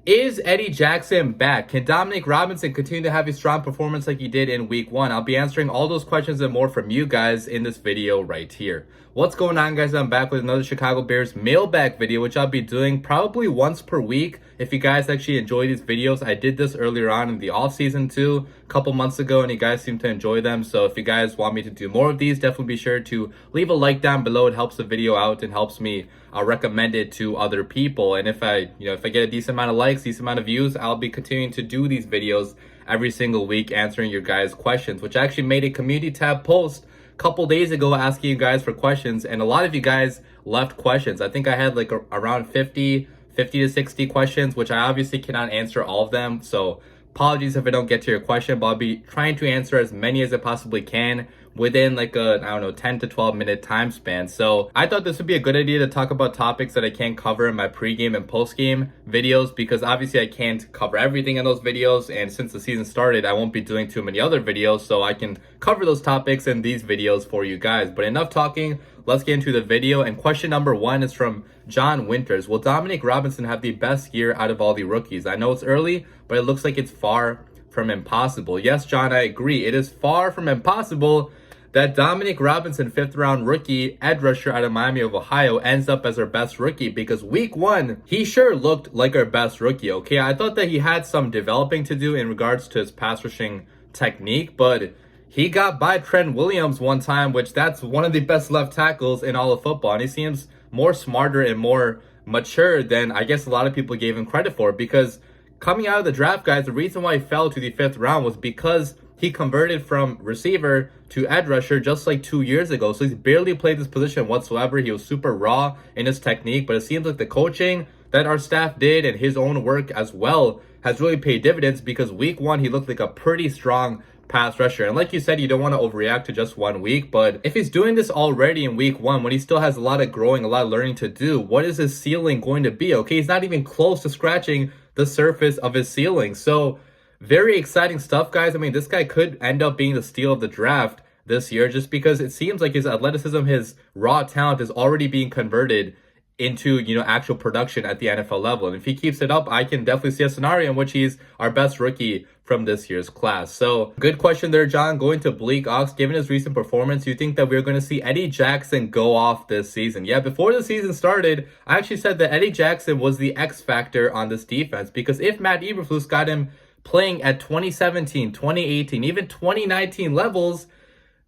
Is Eddie Jackson back? Can Dominique Robinson continue to have a strong performance like he did in week 1? I'll be answering all those questions and more from you guys in this video right here. What's going on, guys? I'm back with another Chicago Bears mailbag video, which I'll be doing probably once per week. If you guys actually enjoy these videos, I did this earlier on in the offseason too, a couple months ago, and you guys seem to enjoy them. So if you guys want me to do more of these, definitely be sure to leave a like down below. It helps the video out and helps me recommend it to other people. And if I get a decent amount of likes, decent amount of views, I'll be continuing to do these videos every single week, answering your guys' questions, which I actually made a community tab post couple days ago asking you guys for questions, and a lot of you guys left questions. I think I had like around 50 to 60 questions, which I obviously cannot answer all of them, so apologies if I don't get to your question, but I'll be trying to answer as many as I possibly can within like a, I don't know, 10 to 12 minute time span. So I thought this would be a good idea to talk about topics that I can't cover in my pregame and postgame videos, because obviously I can't cover everything in those videos, and since the season started, I won't be doing too many other videos, so I can cover those topics in these videos for you guys. But enough talking, let's get into the video. And question number 1 is from John Winters. Will Dominique Robinson have the best year out of all the rookies? I know it's early, but it looks like it's far from impossible. Yes, John, I agree. It is far from impossible that Dominique Robinson, 5th round rookie, edge rusher out of Miami of Ohio, ends up as our best rookie, because week 1, he sure looked like our best rookie, okay? I thought that he had some developing to do in regards to his pass rushing technique, but he got by Trent Williams one time, which that's one of the best left tackles in all of football, and he seems more smarter and more mature than I guess a lot of people gave him credit for, because coming out of the draft, guys, the reason why he fell to the 5th round was because he converted from receiver to edge rusher just like 2 years ago. So he's barely played this position whatsoever. He was super raw in his technique, but it seems like the coaching that our staff did and his own work as well has really paid dividends, because week 1, he looked like a pretty strong pass rusher. And like you said, you don't want to overreact to just 1 week, but if he's doing this already in week 1, when he still has a lot of growing, a lot of learning to do, what is his ceiling going to be? Okay, he's not even close to scratching the surface of his ceiling. So very exciting stuff, guys. I mean, this guy could end up being the steal of the draft this year, just because it seems like his athleticism, his raw talent is already being converted into, actual production at the NFL level. And if he keeps it up, I can definitely see a scenario in which he's our best rookie from this year's class. So good question there, John. Going to Bleak Ox, given his recent performance, you think that we're going to see Eddie Jackson go off this season? Yeah, before the season started, I actually said that Eddie Jackson was the X factor on this defense, because if Matt Eberflus got him playing at 2017, 2018, even 2019 levels,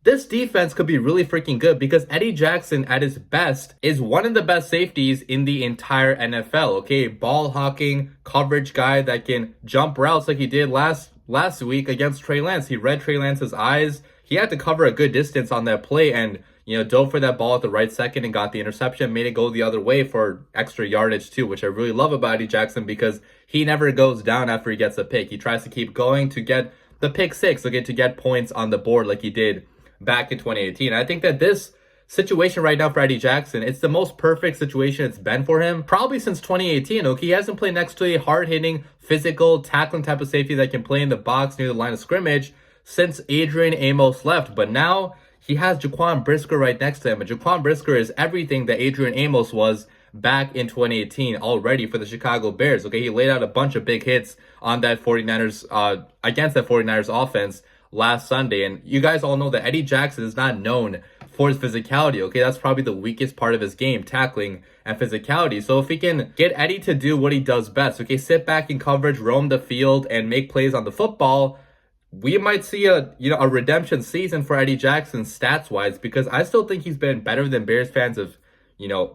this defense could be really freaking good, because Eddie Jackson at his best is one of the best safeties in the entire NFL, okay? Ball hawking, coverage guy that can jump routes like he did last week against Trey Lance. He read Trey Lance's eyes. He had to cover a good distance on that play and, dove for that ball at the right second and got the interception, made it go the other way for extra yardage too, which I really love about Eddie Jackson, because he never goes down after he gets a pick. He tries to keep going to get the pick 6, okay, to get points on the board like he did back in 2018. I think that this situation right now for Eddie Jackson, it's the most perfect situation it's been for him probably since 2018. Okay, he hasn't played next to a hard-hitting, physical, tackling type of safety that can play in the box near the line of scrimmage since Adrian Amos left. But now he has Jaquan Brisker right next to him, and Jaquan Brisker is everything that Adrian Amos was back in 2018 already for the Chicago Bears. Okay, he laid out a bunch of big hits on that 49ers against that 49ers offense last Sunday. And you guys all know that Eddie Jackson is not known for his physicality, okay? That's probably the weakest part of his game, tackling and physicality. So if we can get Eddie to do what he does best, okay, sit back in coverage, roam the field, and make plays on the football, we might see a redemption season for Eddie Jackson stats-wise, because I still think he's been better than Bears fans have,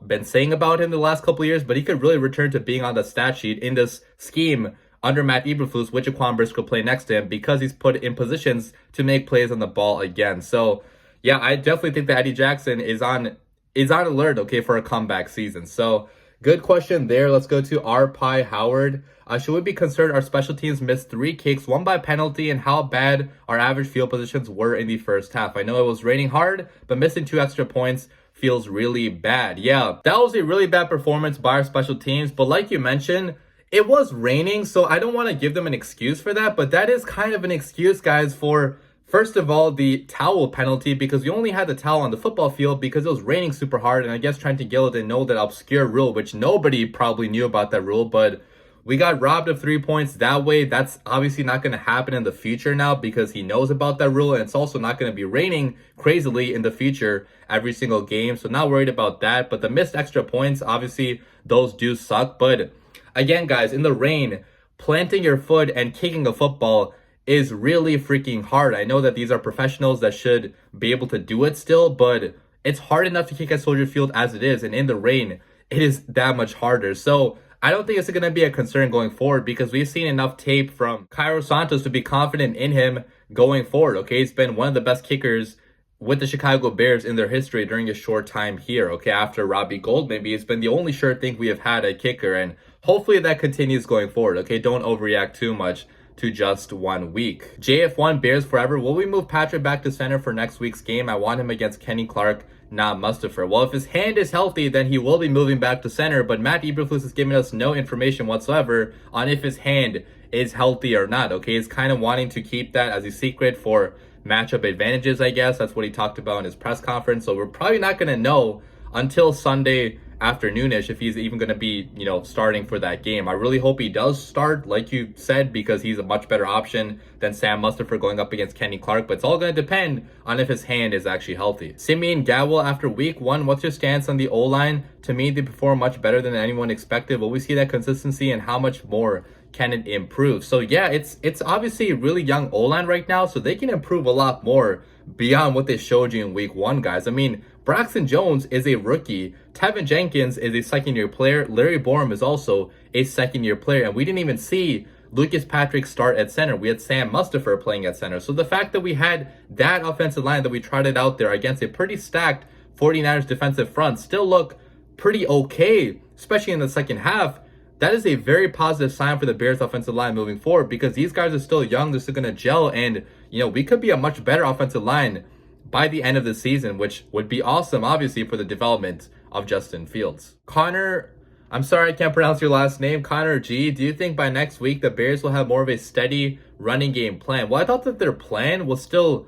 been saying about him the last couple of years, but he could really return to being on the stat sheet in this scheme under Matt Eberflus, with Jaquan Brisker play next to him, because he's put in positions to make plays on the ball again. So yeah, I definitely think that Eddie Jackson is on alert, okay, for a comeback season. So good question there. Let's go to R. Pie Howard. Should we be concerned our special teams missed 3 kicks, 1 by penalty, and how bad our average field positions were in the first half? I know it was raining hard, but missing 2 extra points feels really bad. Yeah, that was a really bad performance by our special teams, but like you mentioned, it was raining, so I don't want to give them an excuse for that, but that is kind of an excuse, guys, for First of all, the towel penalty, because we only had the towel on the football field because it was raining super hard, and I guess Trent and Gill didn't know that obscure rule, which nobody probably knew about that rule, but we got robbed of 3 points that way. That's obviously not going to happen in the future now because he knows about that rule, and it's also not going to be raining crazily in the future every single game, so not worried about that. But the missed extra points, obviously, those do suck. But again, guys, in the rain, planting your foot and kicking a football is really freaking hard. I know that these are professionals that should be able to do it still, but it's hard enough to kick at Soldier Field as it is, and in the rain, it is that much harder. So I don't think it's going to be a concern going forward because we've seen enough tape from Cairo Santos to be confident in him going forward, okay? He's been one of the best kickers with the Chicago Bears in their history during a short time here, okay? After Robbie Gould, maybe he's been the only sure thing we have had at kicker, and hopefully that continues going forward, okay? Don't overreact too much to just 1 week. JF1 Bears forever. Will we move Patrick back to center for next week's game? I want him against Kenny Clark, not Mustafa. Well, if his hand is healthy, then he will be moving back to center, but Matt Eberflus has given us no information whatsoever on if his hand is healthy or not, okay? He's kind of wanting to keep that as a secret for matchup advantages, I guess. That's what he talked about in his press conference, so we're probably not going to know until Sunday afternoonish if he's even going to be, starting for that game. I really hope he does start, like you said, because he's a much better option than Sam Mustafa going up against Kenny Clark, but it's all going to depend on if his hand is actually healthy. Simeon Gawel, after week 1, what's your stance on the O-line? To me, they perform much better than anyone expected. Will we see that consistency, and how much more can it improve? So yeah, it's obviously a really young O-line right now, so they can improve a lot more beyond what they showed you in week 1, guys. I mean, Braxton Jones is a rookie. Tevin Jenkins is a second-year player. Larry Borum is also a second-year player. And we didn't even see Lucas Patrick start at center. We had Sam Mustafa playing at center. So the fact that we had that offensive line that we trotted out there against a pretty stacked 49ers defensive front still look pretty okay, especially in the second half, that is a very positive sign for the Bears offensive line moving forward because these guys are still young. They're still going to gel. And, we could be a much better offensive line by the end of the season, which would be awesome, obviously, for the development of Justin Fields. Connor, I'm sorry I can't pronounce your last name, Connor G. Do you think by next week the Bears will have more of a steady running game plan? Well, I thought that their plan was still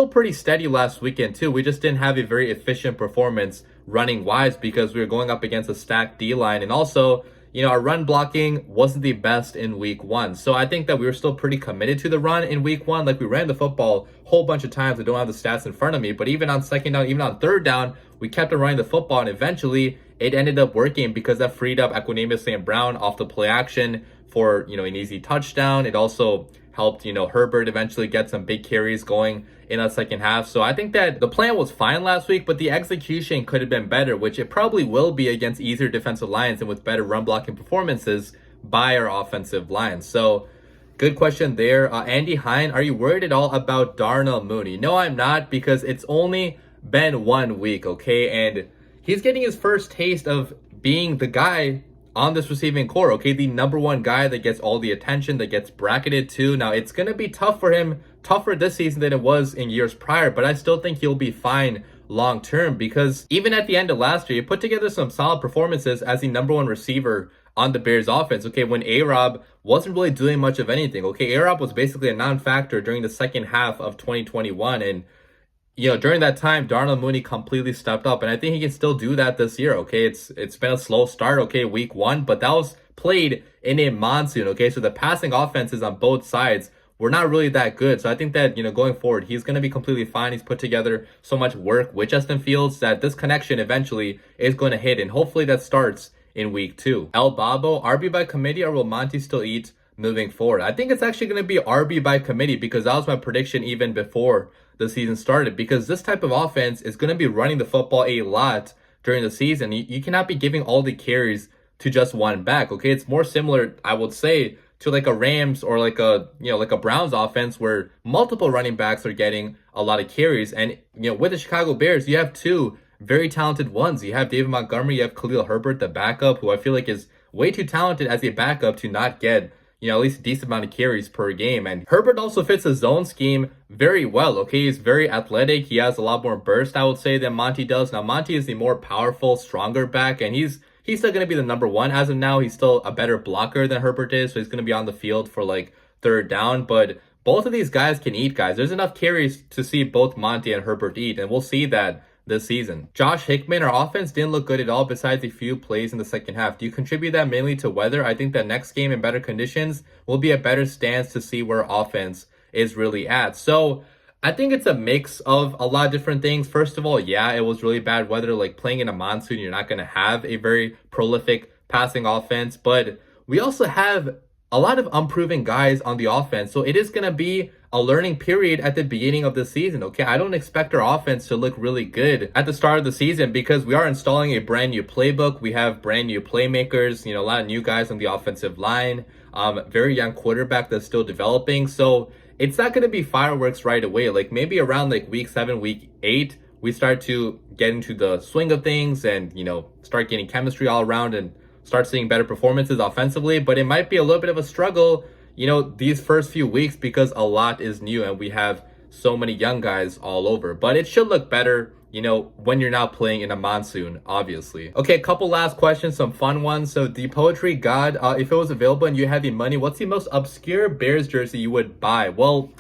pretty steady last weekend too. We just didn't have a very efficient performance running wise because we were going up against a stacked D-line, and also, our run blocking wasn't the best in week 1. So I think that we were still pretty committed to the run in week 1. Like, we ran the football a whole bunch of times. I don't have the stats in front of me, but even on second down, even on third down, we kept on running the football, and eventually it ended up working because that freed up Equanimeous St. Brown off the play action for, an easy touchdown. It also helped, Herbert eventually get some big carries going in that second half. So I think that the plan was fine last week, but the execution could have been better, which it probably will be against easier defensive lines and with better run blocking performances by our offensive line. So good question there. Andy Hine, are you worried at all about Darnell Mooney? No, I'm not, because it's only been 1 week, okay? And he's getting his first taste of being the guy on this receiving core, okay? The number 1 guy that gets all the attention, that gets bracketed too. Now, it's going to be tough for him, tougher this season than it was in years prior, but I still think he'll be fine long term because even at the end of last year, he put together some solid performances as the number 1 receiver on the Bears offense, okay? When A-Rob wasn't really doing much of anything, okay? A-Rob was basically a non-factor during the second half of 2021, and during that time, Darnell Mooney completely stepped up, and I think he can still do that this year, okay? It's been a slow start, okay, week 1, but that was played in a monsoon, okay? So the passing offenses on both sides were not really that good. So I think that, going forward, he's going to be completely fine. He's put together so much work with Justin Fields that this connection eventually is going to hit, and hopefully that starts in week 2. El Babo, RB by committee, or will Monty still eat moving forward? I think it's actually going to be RB by committee because that was my prediction even before the season started, because this type of offense is going to be running the football a lot during the season. You cannot be giving all the carries to just one back, okay? It's more similar, I would say, to like a Rams or like a Browns offense where multiple running backs are getting a lot of carries. And with the Chicago Bears, you have 2 very talented ones. You have David Montgomery, you have Khalil Herbert, the backup, who I feel like is way too talented as a backup to not get at least a decent amount of carries per game. And Herbert also fits the zone scheme very well, okay? He's very athletic. He has a lot more burst, I would say, than Monty does. Now, Monty is the more powerful, stronger back, and he's still going to be the number 1 as of now. He's still a better blocker than Herbert is, so he's going to be on the field for like third down. But both of these guys can eat, guys. There's enough carries to see both Monty and Herbert eat, and we'll see that this season. Josh Hickman, our offense didn't look good at all besides a few plays in the second half. Do you contribute that mainly to weather? I think that next game in better conditions will be a better stance to see where offense is really at. So I think it's a mix of a lot of different things. First of all, yeah, it was really bad weather. Like playing in a monsoon, you're not going to have a very prolific passing offense. But we also have a lot of unproven guys on the offense. So it is going to be a learning period at the beginning of the season, okay? I don't expect our offense to look really good at the start of the season because we are installing a brand new playbook. We have brand new playmakers, a lot of new guys on the offensive line, very young quarterback that's still developing. So it's not going to be fireworks right away. Like maybe around like week 7, week 8, we start to get into the swing of things and, start getting chemistry all around and start seeing better performances offensively. But it might be a little bit of a struggle, these first few weeks because a lot is new and we have so many young guys all over. But it should look better, when you're not playing in a monsoon, obviously. Okay, a couple last questions, some fun ones. So the Poetry God, if it was available and you had the money, what's the most obscure Bears jersey you would buy? Well,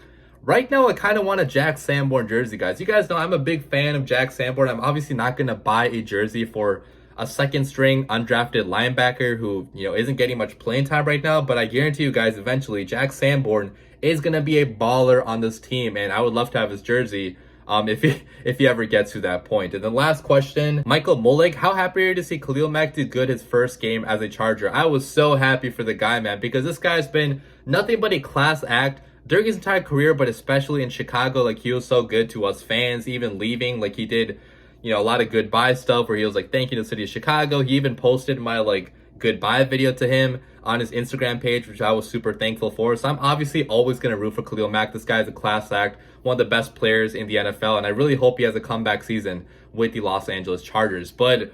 right now I kind of want a Jack Sanborn jersey, guys. You guys know I'm a big fan of Jack Sanborn. I'm obviously not going to buy a jersey for a second string undrafted linebacker who, isn't getting much playing time right now. But I guarantee you guys, eventually Jack Sanborn is going to be a baller on this team. And I would love to have his jersey if he ever gets to that point. And the last question, Michael Molig, how happy are you to see Khalil Mack do good his first game as a Charger? I was so happy for the guy, man, because this guy's been nothing but a class act during his entire career, but especially in Chicago. Like, he was so good to us fans, even leaving. Like, he did a lot of goodbye stuff where he was like, thank you to the city of Chicago. He even posted my goodbye video to him on his Instagram page, which I was super thankful for. So I'm obviously always going to root for Khalil Mack. This guy is a class act, one of the best players in the NFL. And I really hope he has a comeback season with the Los Angeles Chargers. But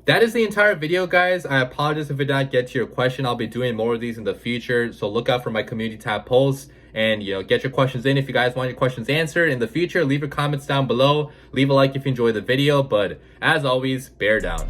that is the entire video, guys. I apologize if I did not get to your question. I'll be doing more of these in the future. So look out for my community tab posts. And, get your questions in. If you guys want your questions answered in the future, leave your comments down below. Leave a like if you enjoyed the video. But as always, bear down.